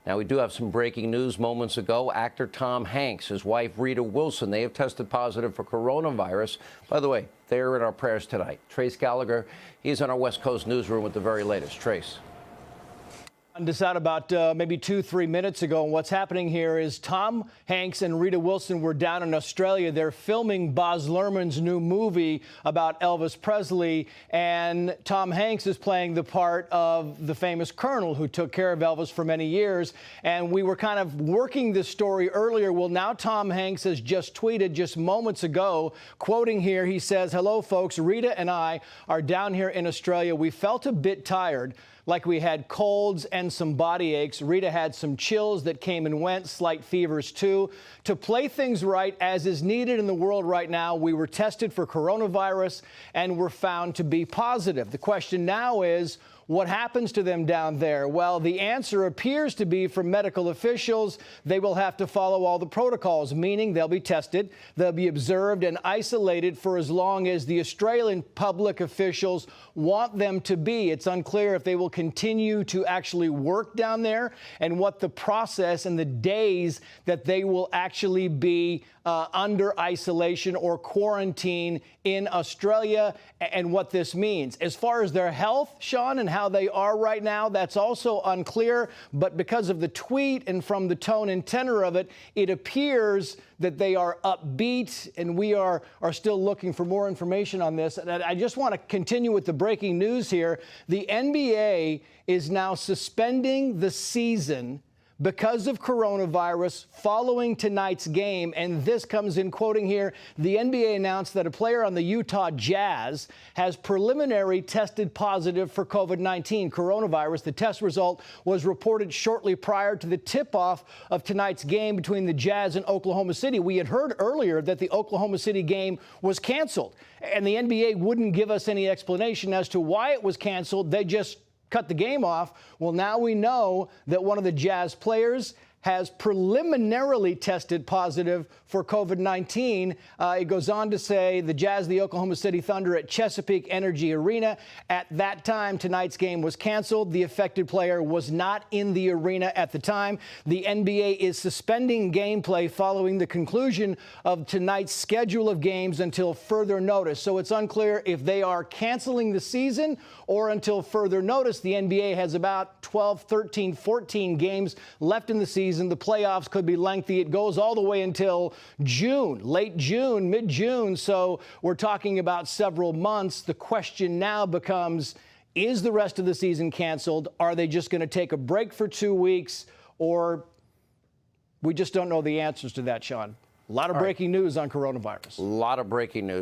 Now, we do have some breaking news moments ago. Actor Tom Hanks, his wife Rita Wilson, they have tested positive for coronavirus. By the way, they are in our prayers tonight. Trace Gallagher, he's in our West Coast newsroom with the very latest. Trace. Found this out about maybe 2-3 minutes ago, and what's happening here is Tom Hanks and Rita Wilson were down in Australia. They're filming Baz Luhrmann's new movie about Elvis Presley, and Tom Hanks is playing the part of the famous colonel who took care of Elvis for many years. And we were kind of working this story earlier. Well, now Tom Hanks has just tweeted just moments ago, quoting here, he says, "Hello, folks. Rita and I are down here in Australia. We felt a bit tired, like we had colds and some body aches. Rita had some chills that came and went, slight fevers too. To play things right, as is needed in the world right now, we were tested for coronavirus and were found to be positive." The question now is, what happens to them down there? Well, the answer appears to be from medical officials, they will have to follow all the protocols, meaning they'll be tested, they'll be observed and isolated for as long as the Australian public officials want them to be. It's unclear if they will continue to actually work down there and what the process and the days that they will actually be under isolation or quarantine in Australia and what this means. As far as their health, Sean, and how they are right now, that's also unclear. But because of the tweet and from the tone and tenor of it, it appears that they are upbeat, and we are still looking for more information on this. And I just want to continue with the breaking news here. The NBA is now suspending the season because of coronavirus following tonight's game. And this comes in quoting here. The NBA announced that a player on the Utah Jazz has preliminary tested positive for COVID-19 coronavirus. The test result was reported shortly prior to the tip-off of tonight's game between the Jazz and Oklahoma City. We had heard earlier that the Oklahoma City game was canceled, and the NBA wouldn't give us any explanation as to why it was canceled. They just cut the game off. Well, now we know that one of the Jazz players has preliminarily tested positive for COVID-19. It goes on to say the Jazz, the Oklahoma City Thunder at Chesapeake Energy Arena. At that time, tonight's game was canceled. The affected player was not in the arena at the time. The NBA is suspending gameplay following the conclusion of tonight's schedule of games until further notice. So it's unclear if they are canceling the season or until further notice. The NBA has about 12, 13, 14 games left in the season. The playoffs could be lengthy. It goes all the way until June, late June, mid-June. So we're talking about several months. The question now becomes, is the rest of the season canceled? Are they just going to take a break for 2 weeks? Or we just don't know the answers to that, Sean. A lot of breaking news on coronavirus. A lot of breaking news.